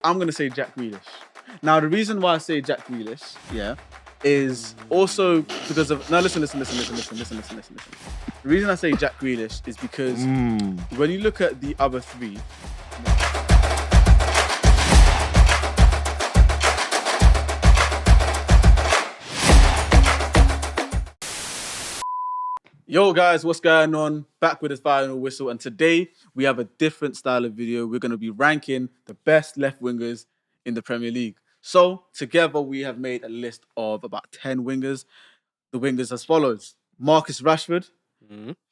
I'm going to say Jack Grealish. Now, the reason why I say Jack Grealish, is also because of... Now, listen. The reason I say Jack Grealish is because when you look at the other three... Yo guys, what's going on? Back with the final whistle, and today we have a different style of video. We're going to be ranking the best left wingers in the Premier League. So together we have made a list of about 10 wingers. The wingers as follows: Marcus Rashford,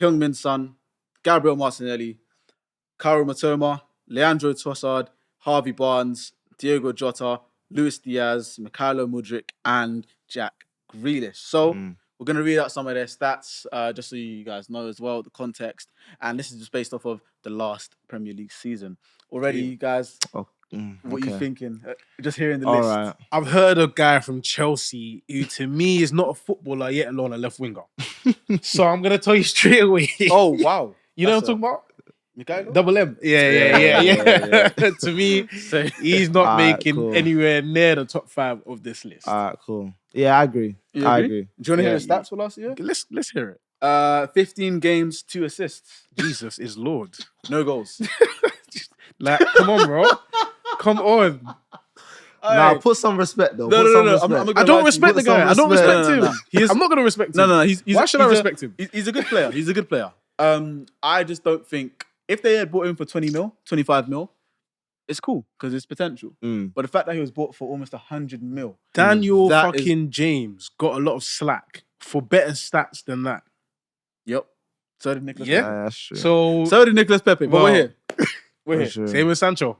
Heung-min Son, Gabriel Martinelli, Kaoru Matoma, Leandro Trossard, Harvey Barnes, Diogo Jota, Luis Diaz, Mikhailo Mudryk, and Jack Grealish. So we're going to read out some of their stats, just so you guys know as well, the context. And this is just based off of the last Premier League season. Already, you guys, what are you thinking? Just hearing the list. Right. I've heard a guy from Chelsea who, to me, is not a footballer, yet alone a left winger. So I'm going to tell you straight away. Oh, wow. You know what I'm talking about? Mikhailo? Double M. Yeah. To me, he's not making anywhere near the top 5 of this list. All right, cool. Yeah, I agree. I agree. Do you want to hear the stats for last year? Let's hear it. 15 games, 2 assists. Jesus is Lord. No goals. Like, come on, bro. Come on. Now, put some respect, though. No. I don't respect the guy. I don't respect him. I'm not going to respect him. No. Why should I respect him? He's a good player. I just don't think... If they had bought him for 20 mil, 25 mil, it's cool because it's potential. But the fact that he was bought for almost 100 mil. Daniel James got a lot of slack for better stats than that. Yep. So did Nicolas Pepe. That's true. So did Nicolas Pepe. But we're here. We're here. Sure. Same with Sancho.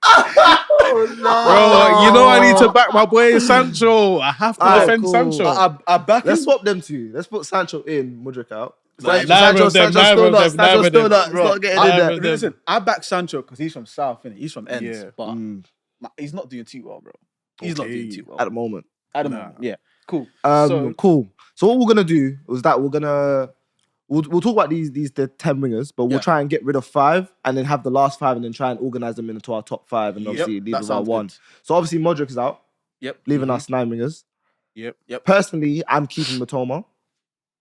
Oh, no. Bro, you know I need to back my boy Sancho. I have to defend Sancho. I back him. Let's swap them two. Let's put Sancho in, Mudryk out. Sancho's still not getting in there. Listen, I back Sancho because he's from South, innit? He's from Ends, but he's not doing too well, bro. He's not doing too well. At the moment. Yeah. Cool. Cool. So what we're going to do is that we're going to... We'll talk about the 10 wingers, but we'll try and get rid of 5 and then have the last 5 and then try and organize them into our top 5 and obviously leave us our 1. So obviously Modric is out. Yep. Leaving us 9 wingers. Yep. Personally, I'm keeping Matoma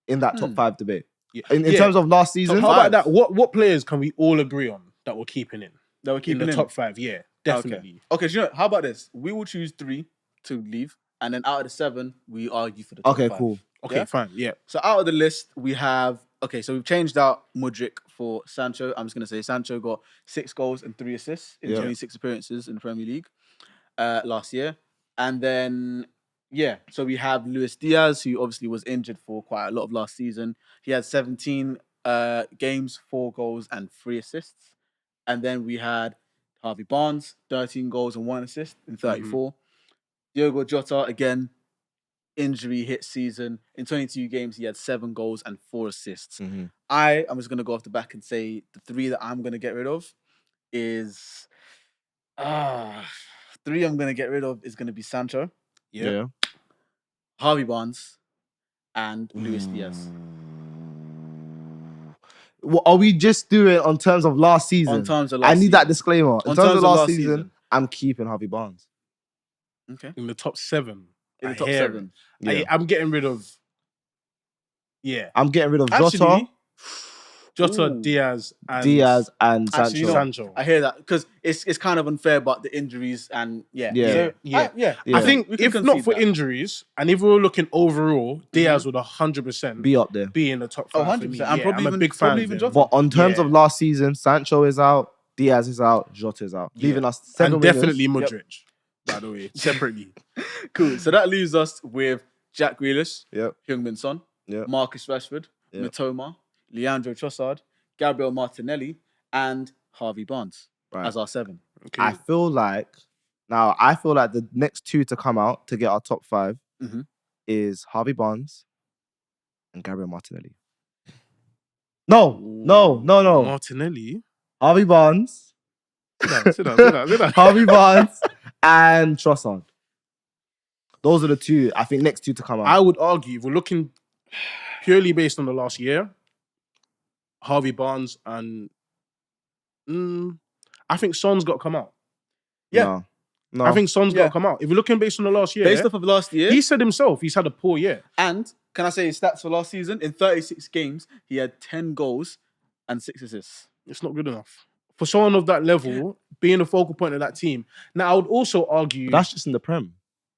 in that top 5 debate. In terms of last season. So how about that? What players can we all agree on that we're keeping in? That we're keeping in the top 5? Yeah, definitely. Okay, so you know, how about this? We will choose 3 to leave, and then out of the 7, we argue for the top 5. Okay, cool. Okay, fine. Yeah. So out of the list, we have... Okay, so we've changed out Mudryk for Sancho. I'm just going to say Sancho got 6 goals and 3 assists in 26 appearances in the Premier League last year. And then, so we have Luis Diaz, who obviously was injured for quite a lot of last season. He had 17 games, 4 goals and 3 assists. And then we had Harvey Barnes, 13 goals and 1 assist in 34. Diogo Jota, again, injury hit season. In 22 games, he had 7 goals and 4 assists. I'm just going to go off the back and say the 3 that I'm going to get rid of is... 3 I'm going to get rid of is going to be Sancho. Yeah. Harvey Barnes and Luis Diaz. Well, are we just doing it on terms of last season? On terms of last season. I need that season. disclaimer. In terms of last season, I'm keeping Harvey Barnes. Okay. In the top 7. In the top 7. I'm getting rid of... Yeah. I'm getting rid of Jota. Jota, Diaz and Sancho. Actually, Sancho. I hear that because it's kind of unfair, but the injuries and I think if not for injuries and if we were looking overall, Diaz would 100% be up there, be in the top 5. 100%. I'm a big fan of him. But on terms of last season, Sancho is out, Diaz is out, Jota is out, leaving us 7 and definitely Mudryk. By the way, separately. Cool. So that leaves us with Jack Grealish, Heung-min Son, Marcus Rashford, Matoma, Leandro Trossard, Gabriel Martinelli, and Harvey Barnes as our 7. Okay. I feel like the next 2 to come out to get our top 5 is Harvey Barnes and Gabriel Martinelli. No. Martinelli? Harvey Barnes. Sit down. Harvey Barnes and Trossard. Those are the 2, I think, next 2 to come out. I would argue, if we're looking purely based on the last year, Harvey Barnes, and I think Son's got to come out. Yeah. No. I think Son's got to come out. If you're looking based on the last year, based off of last year, he said himself he's had a poor year. And can I say his stats for last season? In 36 games, he had 10 goals and 6 assists. It's not good enough for someone of that level being the focal point of that team. Now, I would also argue But that's just in the Prem.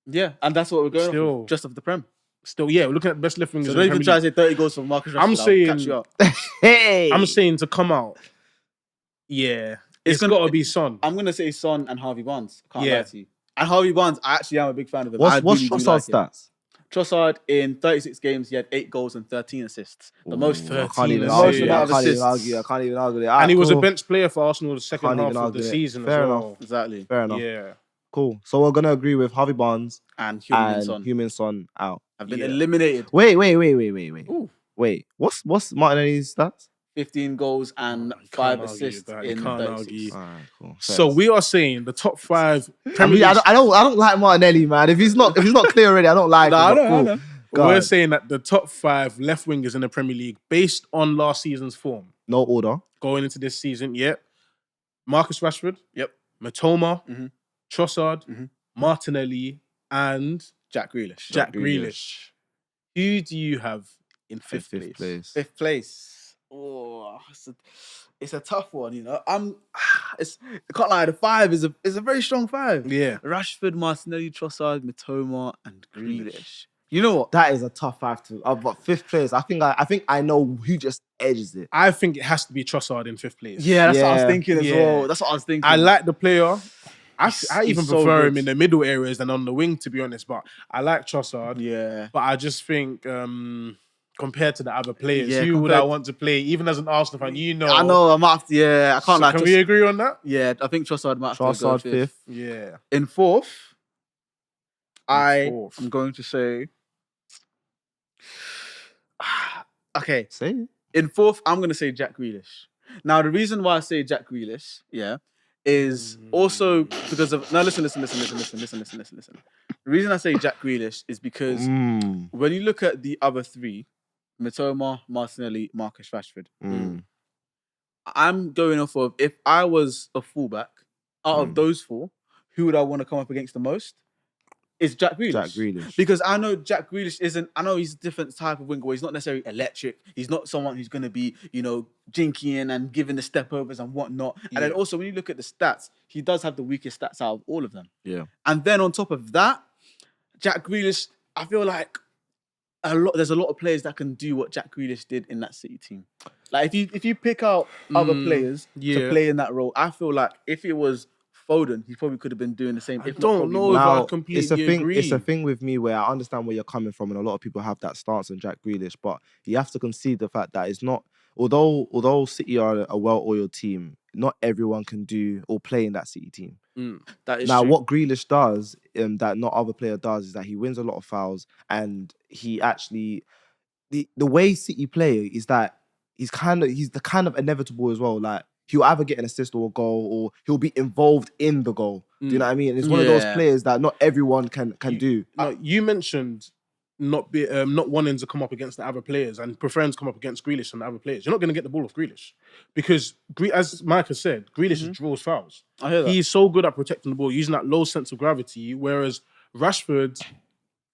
Yeah, and that's what we're going Still. off, just off the Prem. Still, yeah, we're looking at the best left wingers. So in don't the even Premier try to League. say 30 goals from Marcus Rashford. I'm saying- I'll catch you up. Hey, I'm saying to come out. Yeah, it's got to be Son. I'm going to say Son and Harvey Barnes. Can't Yeah. lie to you. And Harvey Barnes, I actually am a big fan of him. what's I really do Trossard's like him. stats? Trossard, in 36 games, he had 8 goals and 13 assists. The most. I 13 can't even assists. argue. Most I amount of can't even assists. argue. I can't even argue. And he was a cool. bench player for Arsenal the second Can't half even of the argue it. season Fair as enough. well. Exactly. Fair enough. Yeah. Cool. So we're gonna agree with Harvey Barnes And Heung-min and Son Heung-min Son out. have been Yeah. eliminated. Wait. Ooh. Wait. What's Martinelli's stats? 15 goals and You 5 can't argue assists that. You in can't 36. argue. Alright, cool. So we are saying the top 5 I Premier mean, League. I don't like Martinelli, man. If he's not clear already, I don't like Nah, him. I but know, I cool. know. Go We're ahead. saying that the top 5 left wingers in the Premier League, based on last season's form, No order. going into this season, Marcus Rashford, Yep. Matoma, Mhm. Trossard, Mhm. Martinelli, and Jack Grealish. Jack Grealish. Who do you have in fifth place? Fifth place. Oh, it's a tough one, you know. I can't lie. The 5 is a very strong 5. Yeah. Rashford, Martinelli, Trossard, Mitoma, and Grealish. You know what? That is a tough 5 to. But fifth place, I think I know who just edges it. I think it has to be Trossard in 5th place. Yeah, that's what I was Yeah. thinking as Yeah. well. That's what I was thinking. I like the player. I even he's so prefer him good. in the middle areas than on the wing, to be honest. But I like Trossard. Yeah. But I just think compared to the other players, Yeah, who would I compared- want to play? Even as an Arsenal fan, you know. I know. I might have to. Yeah, I can't So lie. can we agree on that? Yeah, I think Trossard might have to go Trossard 5th. Yeah. In 4th, I fourth. am going to say. Okay, Say it. in 4th, I'm going to say Jack Grealish. Now, the reason why I say Jack Grealish, is also because of. Now, listen. The reason I say Jack Grealish is because when you look at the other 3, Mitoma, Martinelli, Marcus Rashford, I'm going off of, if I was a fullback, out of those 4, who would I want to come up against the most? It's Jack Grealish. Jack Grealish. Because I know Jack Grealish isn't, I know he's a different type of winger where he's not necessarily electric. He's not someone who's going to be, jinking and giving the step overs and whatnot. And then also when you look at the stats, he does have the weakest stats out of all of them. Yeah. And then on top of that, Jack Grealish, I feel like there's a lot of players that can do what Jack Grealish did in that City team. Like if you pick out other players to play in that role, I feel like if it was Foden, he probably could have been doing the same. I don't know if I completely agree. It's a thing with me where I understand where you're coming from, and a lot of people have that stance on Jack Grealish, but you have to concede the fact that it's not. Although City are a well-oiled team, not everyone can do or play in that City team. That is Now, true. what Grealish does, that not other player does, is that he wins a lot of fouls, and he actually the way City play is that he's the kind of inevitable as well. Like, he'll either get an assist or a goal, or he'll be involved in the goal. Do you know what I mean? And it's one of those players that not everyone can do. You mentioned not wanting to come up against the other players and preferring to come up against Grealish and the other players. You're not going to get the ball off Grealish because, as Mike has said, Grealish draws fouls. I hear that. He's so good at protecting the ball, using that low sense of gravity, whereas Rashford,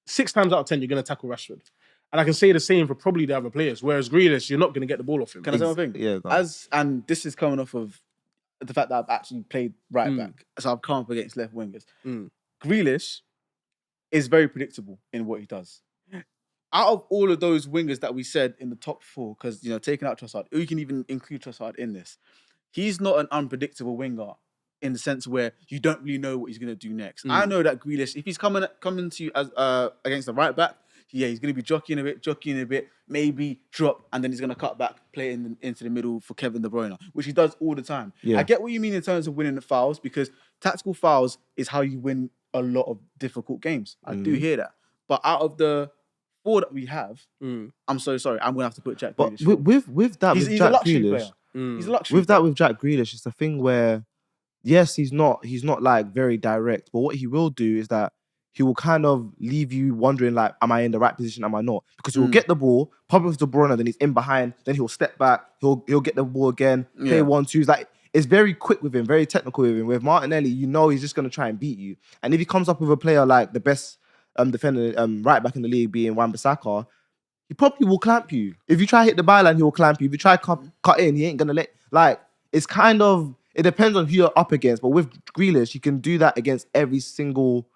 6 times out of 10, you're going to tackle Rashford. And I can say the same for probably the other players, whereas Grealish, you're not going to get the ball off him. Can I say one thing? Yeah. No. And this is coming off of the fact that I've actually played right back, so I've come up against left wingers. Grealish is very predictable in what he does. Out of all of those wingers that we said in the top 4, because taking out Trossard, you can even include Trossard in this. He's not an unpredictable winger in the sense where you don't really know what he's going to do next. I know that Grealish, if he's coming to you as against the right back, he's going to be jockeying a bit, maybe drop, and then he's going to cut back, play into the middle for Kevin De Bruyne, which he does all the time. Yeah. I get what you mean in terms of winning the fouls, because tactical fouls is how you win a lot of difficult games. I do hear that. But out of the 4 that we have, I'm so sorry, I'm going to have to put Jack But Grealish. with that, He's with a Jack luxury Grealish, player. He's a luxury with that, player. with Jack Grealish, it's a thing where, yes, he's not like very direct, but what he will do is that he will kind of leave you wondering, like, am I in the right position? Am I not? Because he will get the ball, pop it with De Bruyne, then he's in behind, then he'll step back, he'll get the ball again, play 1-2s. Like, it's very quick with him, very technical with him. With Martinelli, you know he's just going to try and beat you. And if he comes up with a player like the best defender, right back in the league being Wan-Bissaka, he probably will clamp you. If you try to hit the byline, he will clamp you. If you try to cut in, he ain't going to let... Like, it's kind of... It depends on who you're up against. But with Grealish, you can do that against every single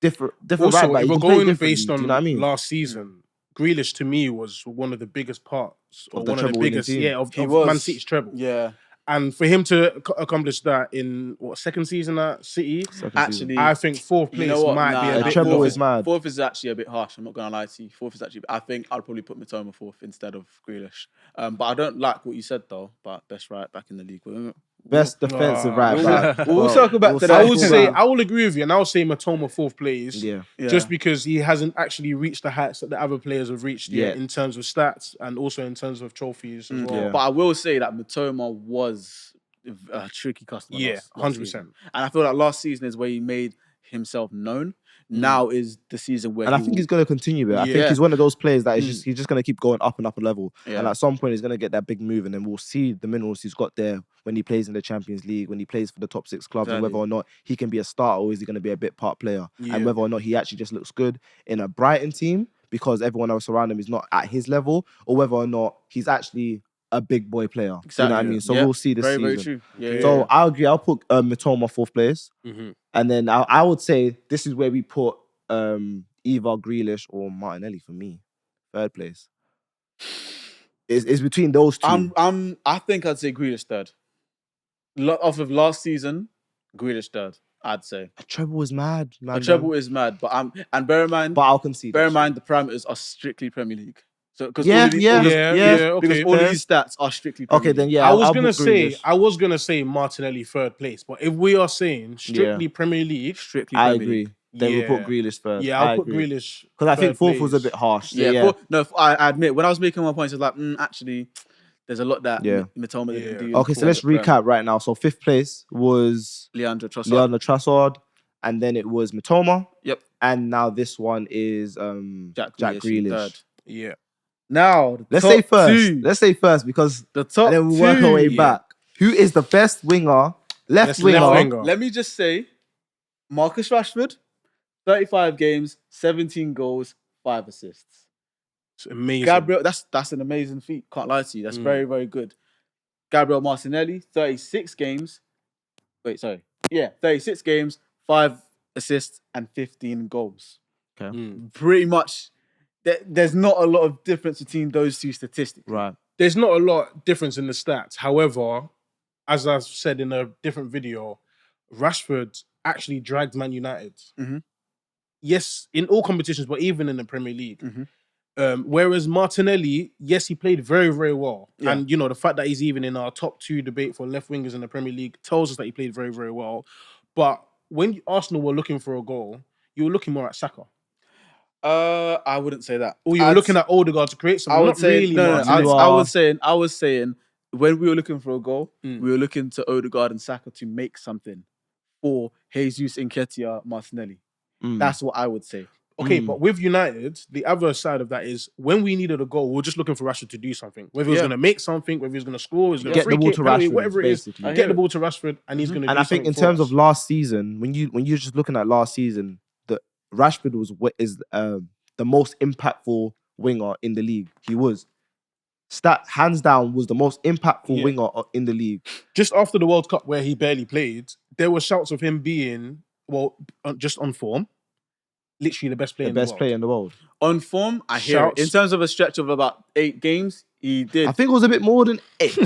different also, right back. If You we're can play going differently, based on do you know what I mean? last season, Grealish to me was one of the biggest parts, or the one of the treble-winning biggest, team. of He was. Man City's treble. Yeah. And for him to accomplish that in second season at City, Actually, I think fourth place might be a bit treble low. is mad. Fourth is actually a bit harsh. I'm not gonna lie to you. Fourth is actually. I think I'd probably put Mitoma fourth instead of Grealish. But I don't like what you said though. But best right back in the league. Best defensive right back. We'll circle back to that. I will agree with you, and I'll say Mitoma fourth place. Yeah. Just because he hasn't actually reached the heights that the other players have reached yet in terms of stats and also in terms of trophies as well. Yeah. But I will say that Mitoma was a tricky customer. Yeah, 100%. And I feel like last season is where he made himself known. Now is the season where, and I think he's going to continue it. I think he's one of those players that is he's just going to keep going up and up a level. Yeah. And at some point, he's going to get that big move, and then we'll see the minerals he's got there when he plays in the Champions League, when he plays for the top 6 clubs, and whether or not he can be a starter or is he going to be a bit part player, and whether or not he actually just looks good in a Brighton team because everyone else around him is not at his level, or whether or not he's actually a big boy player. Exactly. You know what I mean? So we'll see this season. Very true. Yeah, so I agree. I'll put Mitoma fourth place, and then I would say this is where we put either Grealish or Martinelli for me. Third place. It's between those two. I think I'd say Grealish third. Off of last season, Grealish third. I'd say a treble is mad. A treble is mad, but and bear in mind. But I'll concede. Bear in mind the parameters are strictly Premier League. So because okay. Because all of these stats are strictly Premier League. Then yeah. I was gonna say Martinelli third place, but if we are saying strictly Premier League, I agree. Then we'll put Grealish first. Yeah, I'll put Grealish because I think fourth was a bit harsh. I admit when I was making my points, I was like, actually, there's a lot that Mitoma didn't do. Okay, so let's recap right now. So fifth place was Leandro Trossard, and then it was Mitoma. Yep. And now this one is Jack Grealish. Third. Yeah. Now let's say first because the top, and then we'll work our way back. Who is the best winger? Left winger. Let me just say, Marcus Rashford. 35 games, 17 goals, 5 assists. It's amazing. Gabriel, that's an amazing feat. Can't lie to you. That's very, very good. Gabriel Martinelli, 36 games. 36 games, 5 assists, and 15 goals. Okay. Pretty much, there's not a lot of difference between those two statistics. Right. There's not a lot of difference in the stats. However, as I've said in a different video, Rashford actually dragged Man United. Yes, in all competitions, but even in the Premier League. Whereas Martinelli, yes, he played very, very well. Yeah. And, the fact that he's even in our top 2 debate for left wingers in the Premier League tells us that he played very, very well. But when Arsenal were looking for a goal, you were looking more at Saka. I wouldn't say that. Or you were looking at Odegaard to create something. I would say, I was saying, when we were looking for a goal, we were looking to Odegaard and Saka to make something for Jesus, Nketiah, Martinelli. That's what I would say. Okay, but with United, the other side of that is when we needed a goal, we were just looking for Rashford to do something. Whether he was going to make something, whether he was going to score, he's going to get the ball to Rashford, whatever it is, get the ball to Rashford, and he's going to. And I think in terms of last season, when you're just looking at last season, the Rashford is the most impactful winger in the league. He was. Hands down, was the most impactful winger in the league. Just after the World Cup, where he barely played, there were shouts of him being just on form. Literally the best player in the world. On form, I hear it. In terms of a stretch of about 8 games, he did. I think it was a bit more than 8.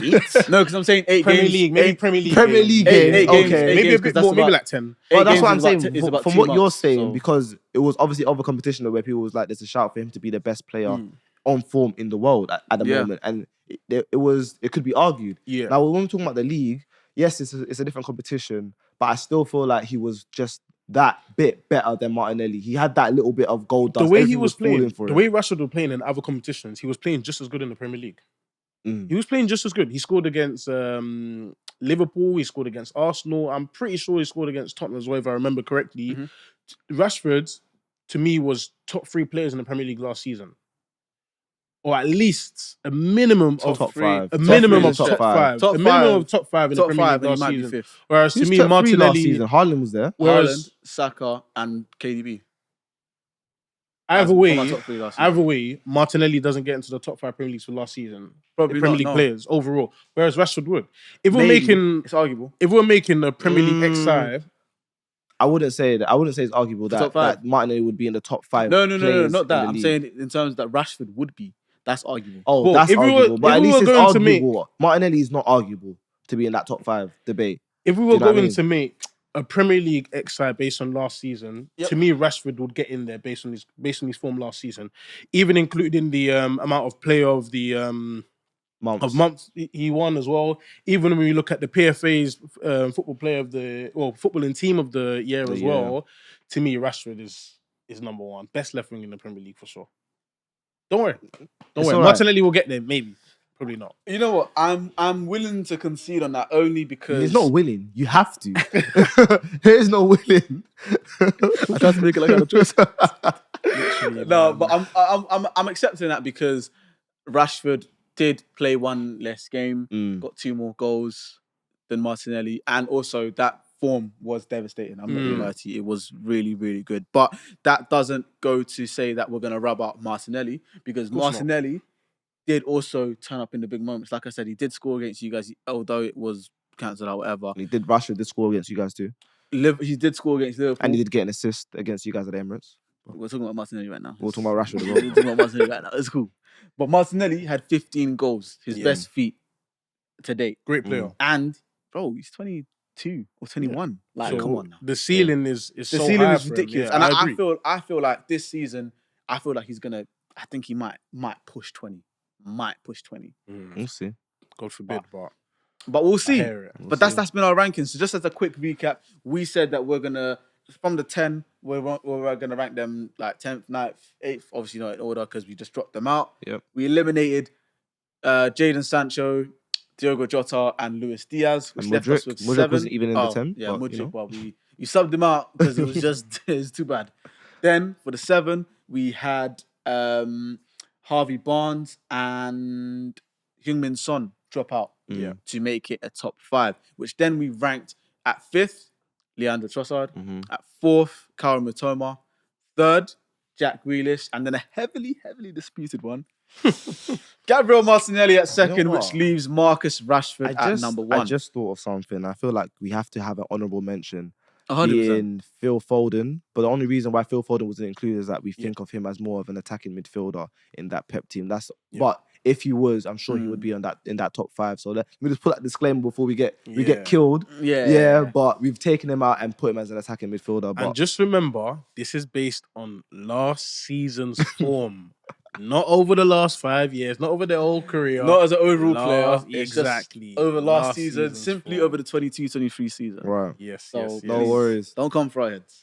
No, because I'm saying 8 Premier games. League, maybe Premier League. Premier League games. Okay. Maybe a bit more, maybe like 10. But that's what I'm saying. From what you're saying, so. Because it was obviously other competition where people was like, there's a shout for him to be the best player on form in the world at the moment. And it could be argued. Yeah. Now, when we're talking about the league, yes, it's a different competition, but I still feel like he was just that bit better than Martinelli. He had that little bit of gold dust. The way he was playing, the way Rashford was playing in other competitions, he was playing just as good in the Premier League. He was playing just as good. He scored against Liverpool. He scored against Arsenal. I'm pretty sure he scored against Tottenham as well, if I remember correctly. Rashford, to me, was top 3 players in the Premier League last season. Or at least a minimum of top three, five. a minimum of Top top five. 5, a minimum of top 5 in the Premier League and he last might be season. fifth. Whereas to Who's me, top 3 Martinelli last season? Haaland was there. Haaland, Saka, and KDB. Either way, way, Martinelli doesn't get into the top 5 Premier Leagues for last season. Probably Premier not, League no. players overall. Whereas Rashford would. If it's arguable. If we're making a Premier League XI, I wouldn't say that. I wouldn't say it's arguable that Martinelli would be in the top 5. No, not that. I'm league. saying in terms that Rashford would be. That's arguable. Oh, well, that's arguable. But at least it's arguable. To Martinelli is not arguable to be in that top 5 debate. If we were going to make a Premier League XI based on last season, to me, Rashford would get in there based on his form last season, even including the amount of play of the months he won as well. Even when we look at the PFA's footballing team of the year as well, to me, Rashford is number 1, best left wing in the Premier League for sure. Don't worry. Martinelli will get there, maybe. Probably not. You know what? I'm willing to concede on that only because he's not willing. You have to. There is no willing. I tried to make it like a choice. No, but I'm accepting that because Rashford did play 1 less game, got 2 more goals than Martinelli, and also that form was devastating. I'm not gonna lie to you, it was really, really good. But that doesn't go to say that we're gonna rub out Martinelli because Martinelli did also turn up in the big moments. Like I said, he did score against you guys, although it was cancelled out, whatever. Rashford did score against you guys too. He did score against Liverpool. And he did get an assist against you guys at the Emirates. We're talking about Martinelli right now. We're talking about Rashford as well. We're talking about Martinelli right now. It's cool. But Martinelli had 15 goals, his best feat to date. Great player. And, bro, he's 22 or 21. Like, come on now. The ceiling is the so ceiling high is ridiculous. Yeah, and I feel like this season, I think he might push 20. Might push 20. We'll see. God forbid, but we'll see. But that's been our rankings. So just as a quick recap, we said that we're gonna from the 10, we're gonna rank them like 10th, 9th, 8th. Obviously not in order because we just dropped them out. Yep. We eliminated Jadon Sancho, Diogo Jota, and Luis Diaz, which left us with 7. Mudryk wasn't even in the 10. Yeah, but, Mudryk. You know. Well, we subbed him out because it was just it's too bad. Then for the 7, we had Harvey Barnes and Heung-min Son drop out to make it a top 5, which then we ranked at 5th, Leandro Trossard, at 4th, Kaoru Mitoma, 3rd, Jack Grealish, and then a heavily disputed one, Gabriel Martinelli at 2nd, which leaves Marcus Rashford at number 1. I just thought of something. I feel like we have to have an honourable mention 100%. being Phil Foden. But the only reason why Phil Foden wasn't included is that we think of him as more of an attacking midfielder in that Pep team. But if he was, I'm sure he would be in that top 5. So let me just put that disclaimer before we get killed. But we've taken him out and put him as an attacking midfielder. But and just remember, this is based on last season's form. Not over the last 5 years, not over their whole career. Not as an overall player. Exactly. Just over last season, simply over the 22-23 season. Right. Yes. No worries. Don't come for our heads.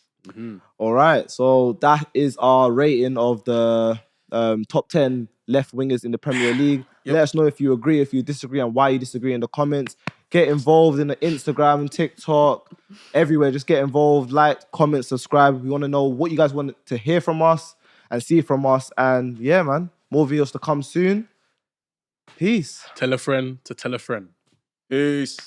All right. So that is our rating of the top 10 left wingers in the Premier League. Let us know if you agree, if you disagree, and why you disagree in the comments. Get involved in the Instagram, TikTok, everywhere. Just get involved. Like, comment, subscribe. We want to know what you guys want to hear from us and see from us. And yeah, man, more videos to come soon. Peace. Tell a friend to tell a friend. Peace.